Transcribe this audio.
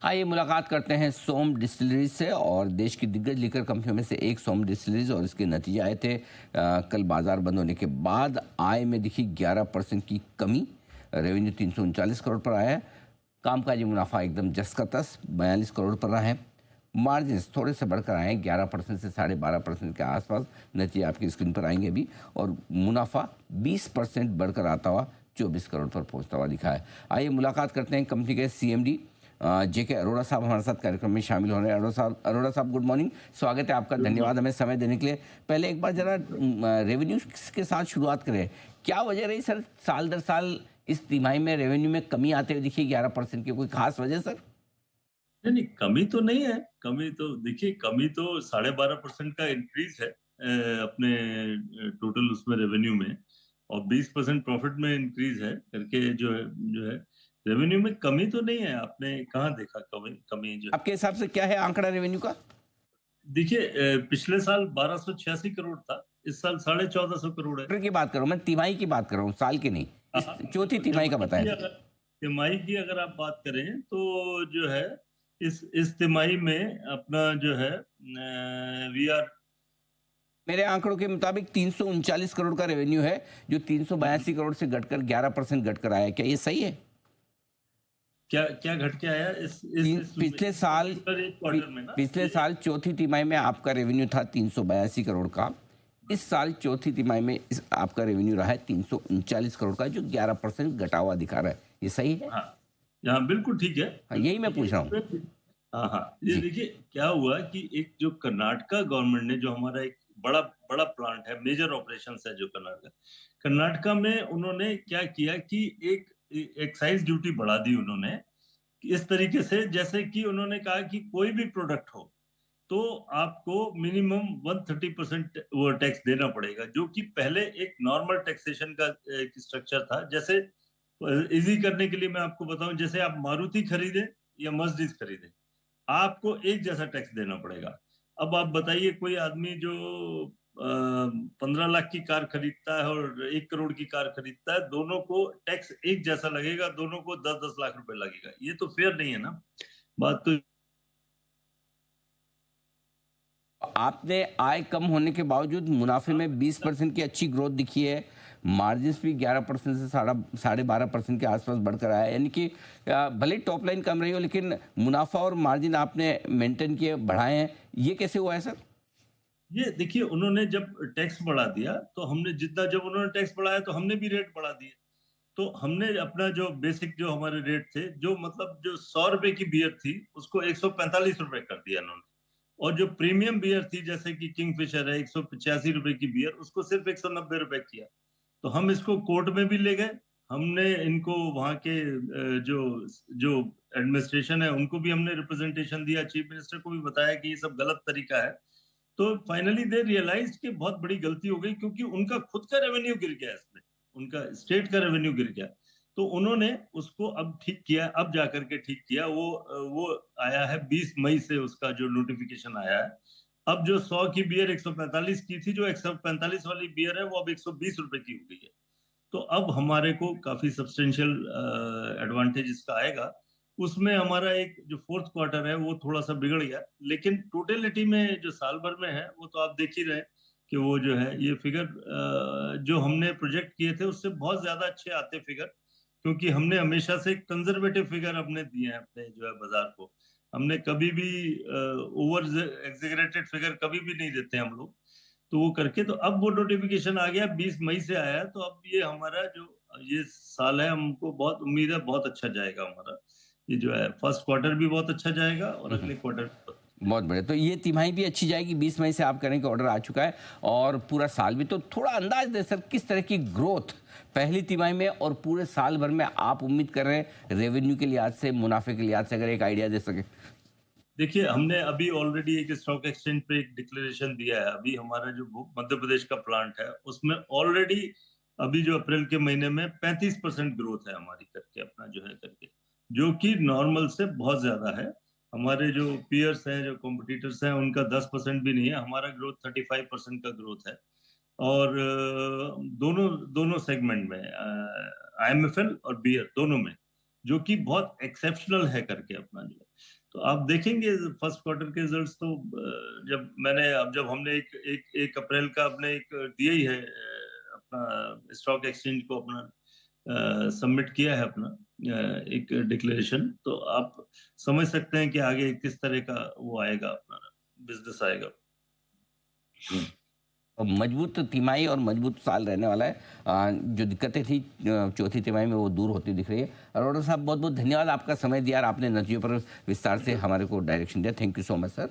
आइए मुलाकात करते हैं सोम डिस्टिलरीज से। और देश की दिग्गज लीकर कंपनियों में से एक सोम डिस्टिलरीज, और इसके नतीजे आए थे कल बाजार बंद होने के बाद। आय में दिखी 11% की कमी, रेवेन्यू 339 करोड़ पर आया है। कामकाजी मुनाफा एकदम जस का तस 42 करोड़ पर रहा है। मार्जिन थोड़े से बढ़कर आए हैं 11% से 12.5% के आसपास, नतीजे आपकी स्क्रीन पर आएंगे अभी। और मुनाफा 20% बढ़कर आता हुआ 24 करोड़ पर पहुंचता हुआ दिखा है। आइए मुलाकात करते हैं कंपनी के सीएमडी जेके अरोड़ा साहब हमारे साथ कार्यक्रम में शामिल हो रहे हैं। अरोड़ा साहब गुड मॉर्निंग, स्वागत है आपका, धन्यवाद हमें समय देने के लिए। पहले एक बार जरा रेवेन्यू के साथ शुरुआत करें। क्या वजह रही सर, साल दर साल इस तिमाही में रेवेन्यू में कमी आते हुए दिखी 11% की? कोई खास वजह सर? नहीं नहीं, कमी तो नहीं है। कमी तो देखिए, कमी तो 12.5% का इंक्रीज है अपने टोटल उसमें रेवेन्यू में, और 20% प्रॉफिट में इंक्रीज है करके जो है रेवेन्यू में कमी तो नहीं है। आपने कहाँ देखा कमी? कमी जो आपके हिसाब से क्या है आंकड़ा रेवेन्यू का? देखिए, पिछले साल 1286 करोड़ था, इस साल 1450 करोड़ है। क्वार्टर की बात करूं मैं, तिमाही की बात कर रहा हूं, साल की नहीं। इस हाँ, चौथी तो तिमाही का बताएं। तिमाही की अगर आप बात करें तो जो है इस तिमाही में अपना जो है वी आर। मेरे आंकड़ों के मुताबिक 339 करोड़ का रेवेन्यू है, जो 382 करोड़ से घटकर 11% घटकर आया है। क्या ये सही है? क्या क्या घट के आया इस पिछले साल पर्टिकुलर एक क्वार्टर में ना पिछले ये। साल चौथी तिमाही में आपका रेवेन्यू था 382 करोड़ का। इस साल चौथी तिमाही में आपका रेवेन्यू रहा है 339 करोड़ का, जो 11% घटा हुआ दिखा रहा है। ये सही है? हाँ, यहाँ बिल्कुल ठीक है, हाँ, यही बिल्कुल मैं ठीक है पूछ रहा हूँ। इसमें। हाँ हाँ, ये जी। देखिए क्या हुआ कि एक जो कर्नाटका गवर्नमेंट ने, जो हमारा एक बड़ा बड़ा प्लांट है, मेजर ऑपरेशंस है जो कर्नाटका कर्नाटका में, उन्होंने क्या किया कि एक एक्साइज ड्यूटी बढ़ा दी उन्होंने। इस तरीके से जैसे कि उन्होंने कहा कि कोई भी प्रोडक्ट हो तो आपको मिनिमम 130% वो टैक्स देना पड़ेगा, जो कि पहले एक नॉर्मल टैक्सेशन का एक स्ट्रक्चर था। जैसे इजी करने के लिए मैं आपको बताऊं, जैसे आप मारुति खरीदे या मर्सिडीज खरीदे, आपको एक जैसा टैक्स देना पड़ेगा। अब आप बताइए, कोई आदमी जो 15 लाख की कार खरीदता है और 1 करोड़ की कार खरीदता है, दोनों को टैक्स एक जैसा लगेगा, दोनों को 10-10 लाख रुपए लगेगा। ये तो फेयर नहीं है ना। बात तो आपने आय कम होने के बावजूद मुनाफे में 20% की अच्छी ग्रोथ दिखी है। मार्जिन भी 11% से 12.5% के आसपास बढ़कर आया है। यानी कि भले टॉप लाइन कम रही हो, लेकिन मुनाफा और मार्जिन आपने मेंटेन किए, बढ़ाए हैं। ये कैसे हुआ है सर? ये देखिए, उन्होंने जब टैक्स बढ़ा दिया तो हमने जितना, जब उन्होंने टैक्स बढ़ाया तो हमने भी रेट बढ़ा दिए। तो हमने अपना जो बेसिक, जो हमारे रेट थे, जो मतलब जो 100 रुपए की बियर थी, उसको 145 रुपए कर दिया उन्होंने। और जो प्रीमियम बियर थी, जैसे कि किंगफिशर है, 185 रुपए की बियर, उसको सिर्फ 190 रुपए किया। तो हम इसको कोर्ट में भी ले गए। हमने इनको वहां के जो जो एडमिनिस्ट्रेशन है उनको भी हमने रिप्रेजेंटेशन दिया, चीफ मिनिस्टर को भी बताया कि ये सब गलत तरीका है। तो फाइनली दे रियलाइज कि बहुत बड़ी गलती हो गई, क्योंकि उनका खुद का रेवेन्यू गिर गया इसमें, उनका स्टेट का रेवेन्यू गिर गया। तो उन्होंने उसको अब ठीक किया, अब जाकर के ठीक किया। वो आया है 20 मई से, उसका जो नोटिफिकेशन आया है। अब जो 100 की बियर 145 की थी, जो 145 वाली बियर है, वो अब 120 रुपए की हो गई है। तो अब हमारे को काफी सब्सटेंशियल एडवांटेज इसका आएगा। उसमें हमारा एक जो फोर्थ क्वार्टर है वो थोड़ा सा बिगड़ गया, लेकिन टोटलिटी में जो साल भर में है वो तो आप देख ही रहे हैं कि वो जो है ये फिगर जो हमने प्रोजेक्ट किए थे उससे बहुत ज्यादा अच्छे आते फिगर। क्योंकि हमने हमेशा से कंजर्वेटिव फिगर अपने दिए हैं अपने जो है बाजार को। हमने कभी भी ओवर एग्जेगरेटेड फिगर कभी भी नहीं देते हम लोग। तो वो करके, तो अब वो नोटिफिकेशन आ गया, 20 मई से आया है। तो अब ये हमारा जो ये साल है, हमको बहुत उम्मीद है बहुत अच्छा जाएगा हमारा। ये जो है फर्स्ट क्वार्टर भी बहुत अच्छा जाएगा और अगले क्वार्टर भी बहुत अच्छा बहुत बढ़िया। तो ये तिमाही भी अच्छी जाएगी। 20 मई से आप करें कि ऑर्डर आ चुका है, और पूरा साल भी। तो थोड़ा अंदाज दे सर, किस तरह की ग्रोथ पहली तिमाही में और पूरे साल भर में आप उम्मीद कर रहे हैं, रेवेन्यू के लिहाज से, मुनाफे के लिहाज से, अगर एक आइडिया दे सके। देखिए, हमने अभी ऑलरेडी एक स्टॉक एक्सचेंज पे एक डिक्लेरेशन दिया है। अभी हमारा जो मध्य प्रदेश का प्लांट है उसमें ऑलरेडी अभी जो अप्रैल के महीने में 35% ग्रोथ है हमारी करके, अपना जो है करके, जो कि नॉर्मल से बहुत ज्यादा है। हमारे जो पीयर्स हैं, जो कॉम्पिटिटर्स हैं, उनका 10% भी नहीं है। हमारा ग्रोथ 35% का ग्रोथ है। और दोनों दोनों सेगमेंट में, आईएमएफएल और बियर दोनों में जो कि बहुत एक्सेप्शनल है करके अपना जो है। तो आप देखेंगे फर्स्ट क्वार्टर के रिजल्ट्स तो जब हमने एक अप्रैल का अपने एक दिया ही है अपना स्टॉक एक्सचेंज को अपना सबमिट किया है अपना एक डिक्लेरेशन, तो आप समझ सकते हैं कि आगे किस तरह का वो आएगा अपना बिजनेस आएगा। और मजबूत तिमाही और मजबूत साल रहने वाला है। जो दिक्कतें थी चौथी तिमाही में वो दूर होती दिख रही है। अरोड़ा साहब बहुत बहुत धन्यवाद, आपका समय दिया और आपने नतीजों पर विस्तार से हमारे को डायरेक्शन दिया। Thank you so much sir.